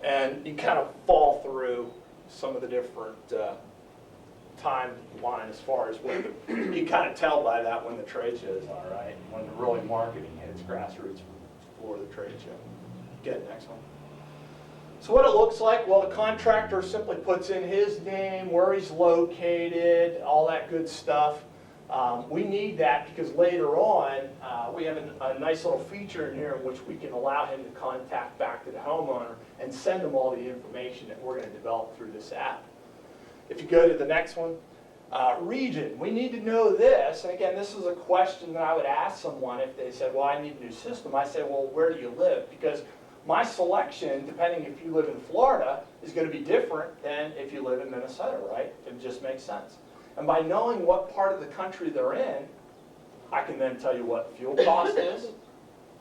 And you kind of fall through some of the different timeline as far as when you kind of tell by that when the trade shows are, right? When the really marketing hits grassroots for the trade show. Get next one. So what it looks like, well, the contractor simply puts in his name, where he's located, all that good stuff. We need that because later on, we have a nice little feature in here in which we can allow him to contact back to the homeowner and send them all the information that we're going to develop through this app. If you go to the next one, region, we need to know this. And again, this is a question that I would ask someone if they said, well, I need a new system. I say, well, where do you live? Because my selection, depending if you live in Florida, is going to be different than if you live in Minnesota, right? It just makes sense. And by knowing what part of the country they're in, I can then tell you what fuel cost is,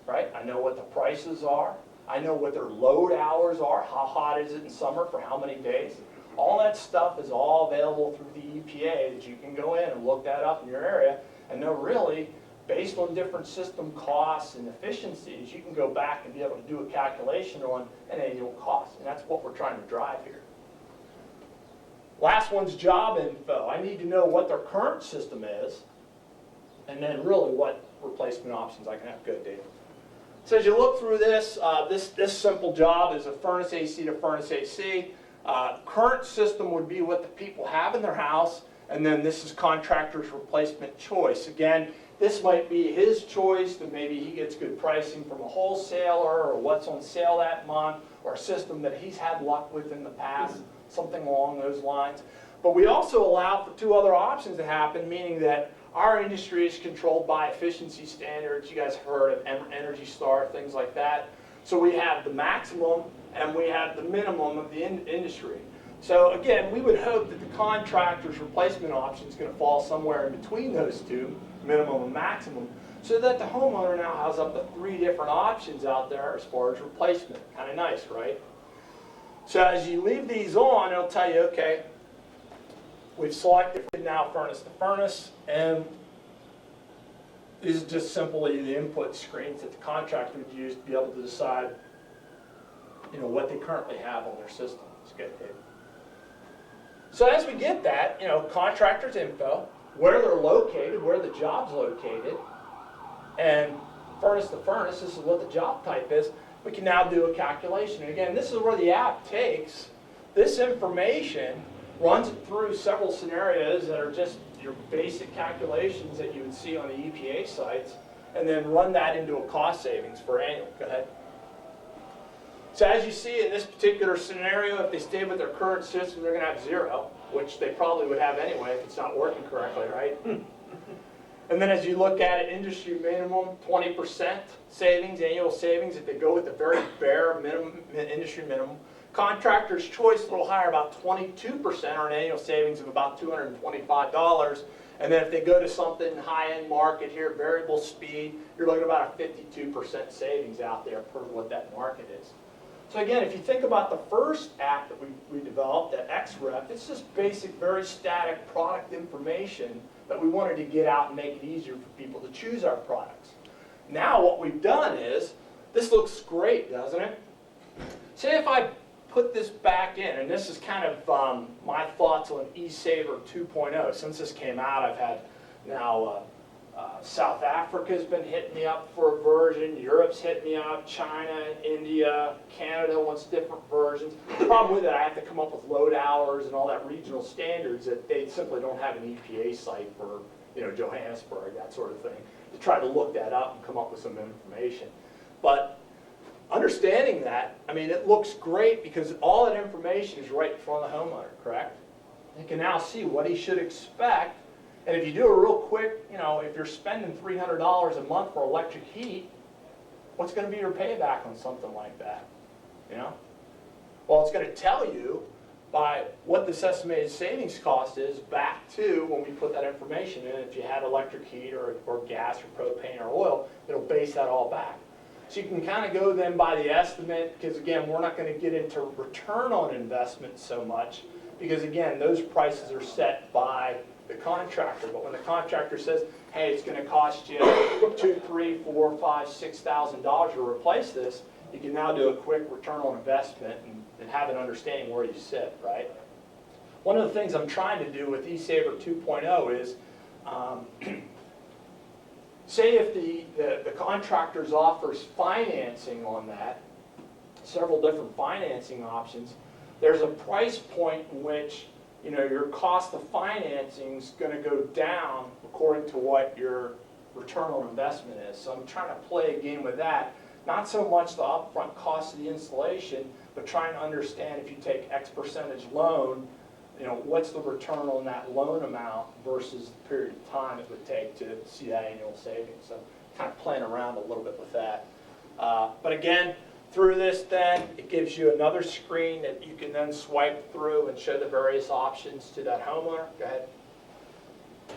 right? I know what the prices are. I know what their load hours are. How hot is it in summer for how many days? All that stuff is all available through the EPA that you can go in and look that up in your area and know really, based on different system costs and efficiencies, you can go back and be able to do a calculation on an annual cost. And that's what we're trying to drive here. Last one's job info. I need to know what their current system is, and then really what replacement options I can have. Good, Dave. So as you look through this, this simple job is a furnace AC to furnace AC. Current system would be what the people have in their house, and then this is contractor's replacement choice. Again, this might be his choice, that maybe he gets good pricing from a wholesaler or what's on sale that month, or a system that he's had luck with in the past, something along those lines. But we also allow for two other options to happen, meaning that our industry is controlled by efficiency standards. You guys have heard of Energy Star, things like that. So we have the maximum and we have the minimum of the industry. So again, we would hope that the contractor's replacement option is going to fall somewhere in between those two, minimum and maximum, so that the homeowner now has up to 3 different options out there as far as replacement. Kind of nice, right? So as you leave these on, it'll tell you, okay, we've selected now furnace to furnace, and these are just simply the input screens that the contractor would use to be able to decide, you know, what they currently have on their system. It's good, Dave. So as we get that, you know, contractor's info, where they're located, where the job's located, and furnace to furnace, this is what the job type is, we can now do a calculation. And again, this is where the app takes this information, runs it through several scenarios that are just your basic calculations that you would see on the EPA sites, and then run that into a cost savings for annual. Go ahead. So as you see in this particular scenario, if they stay with their current system, they're going to have 0, which they probably would have anyway if it's not working correctly, right? And then as you look at it, industry minimum, 20% savings, annual savings, if they go with the very bare minimum, industry minimum. Contractor's choice, a little higher, about 22%, or an annual savings of about $225. And then if they go to something high-end market here, variable speed, you're looking at about a 52% savings out there per what that market is. So again, if you think about the first app that we developed, that XREP, it's just basic, very static product information that we wanted to get out and make it easier for people to choose our products. Now what we've done is, this looks great, doesn't it? Say if I put this back in, and this is kind of my thoughts on eSaver 2.0. Since this came out, I've had now South Africa's been hitting me up for a version, Europe's hit me up, China, India, Canada wants different versions. The problem with it, I have to come up with load hours and all that regional standards that they simply don't have an EPA site for, you know, Johannesburg, that sort of thing, to try to look that up and come up with some information. But understanding that, I mean, it looks great because all that information is right in front of the homeowner, correct? He can now see what he should expect. And if you do a real quick, you know, if you're spending $300 a month for electric heat, what's going to be your payback on something like that? You know? Well, it's going to tell you by what this estimated savings cost is back to when we put that information in. If you had electric heat or gas or propane or oil, it'll base that all back. So you can kind of go then by the estimate, because again, we're not going to get into return on investment so much, because again, those prices are set by the contractor. But when the contractor says, hey, it's going to cost you $2,000, $3,000, $4,000, $5,000, $6,000 to replace this, you can now do a quick return on investment and and have an understanding where you sit, right? One of the things I'm trying to do with eSaver 2.0 is, say if the contractors offers financing on that, several different financing options, there's a price point in which your cost of financing is going to go down according to what your return on investment is. So I'm trying to play a game with that. Not so much the upfront cost of the installation, but trying to understand if you take X percentage loan, what's the return on that loan amount versus the period of time it would take to see that annual savings. So kind of playing around a little bit with that. But again, through this then, it gives you another screen that you can then swipe through and show the various options to that homeowner. Go ahead.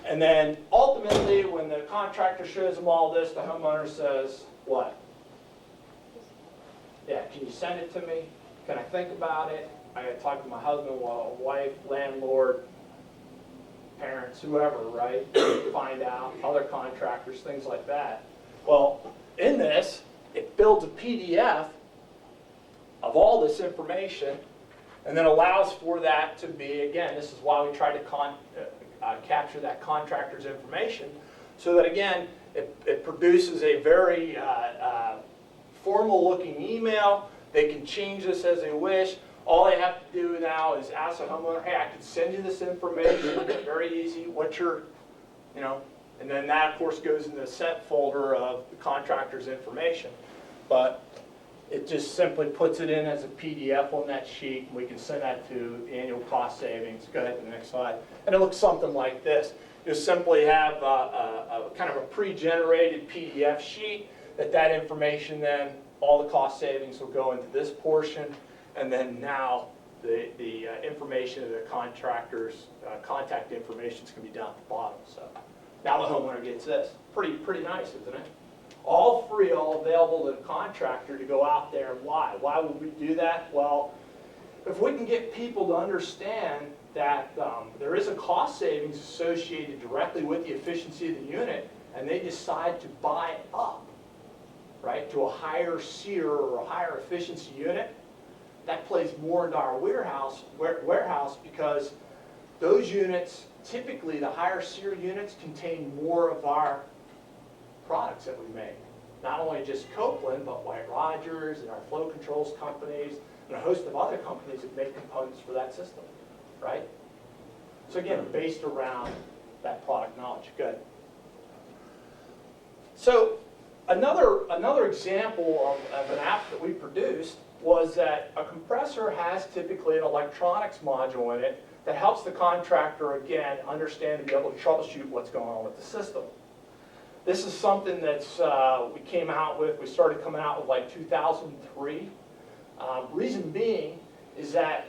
And then ultimately, when the contractor shows them all this, the homeowner says, what? Yeah, can you send it to me? Can I think about it? I got to talk to my husband, wife, landlord, parents, whoever, right? Find out, other contractors, things like that. Well, in this, it builds a PDF of all this information and then allows for that to be, again, this is why we try to capture that contractor's information, so that, again, it produces a very formal-looking email. They can change this as they wish. All they have to do now is ask the homeowner, hey, I can send you this information. It's very easy. What's your, and then that, of course, goes in the sent folder of the contractor's information. But it just simply puts it in as a PDF on that sheet, and we can send that to the annual cost savings. Go ahead to the next slide. And it looks something like this. You simply have a kind of a pre-generated PDF sheet that information then, all the cost savings will go into this portion, and then now the information of the contractor's contact information is going to be down at the bottom. So now the homeowner gets this. Pretty nice, isn't it? All free, all available to the contractor to go out there. And why? Why would we do that? Well, if we can get people to understand that there is a cost savings associated directly with the efficiency of the unit, and they decide to buy up, right, to a higher SEER or a higher efficiency unit, that plays more into our warehouse because those units, typically the higher SEER units, contain more of our products that we make. Not only just Copeland, but White Rogers and our flow controls companies and a host of other companies that make components for that system, right? So again, based around that product knowledge. Good. So another example of an app that we produced was that a compressor has typically an electronics module in it that helps the contractor, again, understand and be able to troubleshoot what's going on with the system. This is something that's we started coming out with like 2003. Reason being is that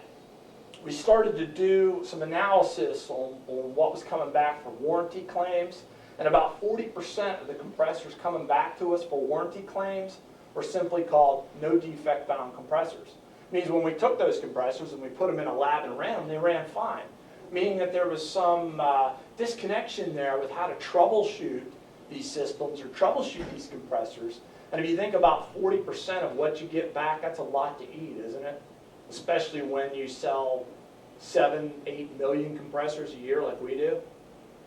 we started to do some analysis on what was coming back for warranty claims, and about 40% of the compressors coming back to us for warranty claims were simply called no defect found compressors. It means when we took those compressors and we put them in a lab and ran them, they ran fine, meaning that there was some disconnection there with how to troubleshoot these systems or troubleshoot these compressors. And if you think about 40% of what you get back, that's a lot to eat, isn't it? Especially when you sell 7-8 million compressors a year like we do,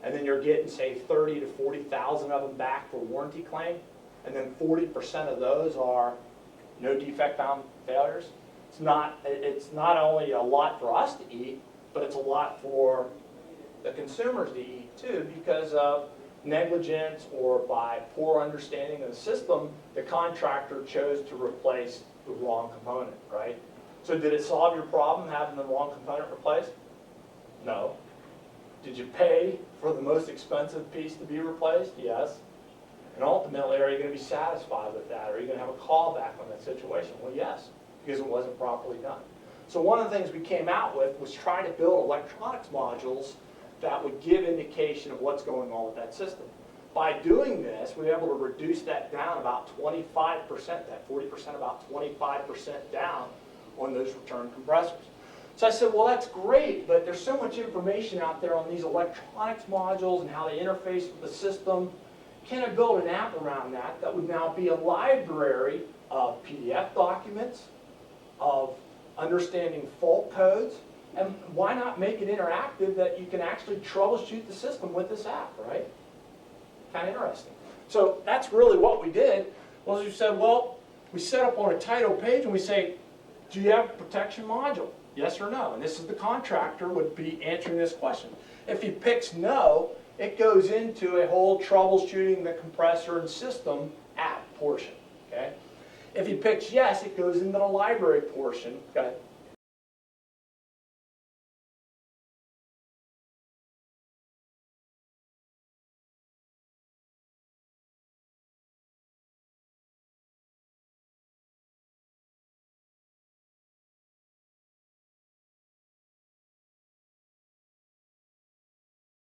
and then you're getting, say, 30 to 40,000 of them back for warranty claim, and then 40% of those are no defect found failures. It's not only a lot for us to eat, but it's a lot for the consumers to eat too, because of negligence or by poor understanding of the system, the contractor chose to replace the wrong component, right? So did it solve your problem having the wrong component replaced? No. Did you pay for the most expensive piece to be replaced? Yes. And ultimately, are you going to be satisfied with that? Are you going to have a callback on that situation? Well, yes, because it wasn't properly done. So one of the things we came out with was try to build electronics modules that would give indication of what's going on with that system. By doing this, we were able to reduce that down about 25%, that 40% about 25% down on those return compressors. So I said, well, that's great, but there's so much information out there on these electronics modules and how they interface with the system. Can I build an app around that would now be a library of PDF documents, of understanding fault codes, and why not make it interactive that you can actually troubleshoot the system with this app, right? Kind of interesting. So that's really what we did, was we said, well, we set up on a title page and we say, do you have a protection module? Yes or no? And this is the contractor would be answering this question. If he picks no, it goes into a whole troubleshooting the compressor and system app portion, okay? If he picks yes, it goes into the library portion. Go ahead.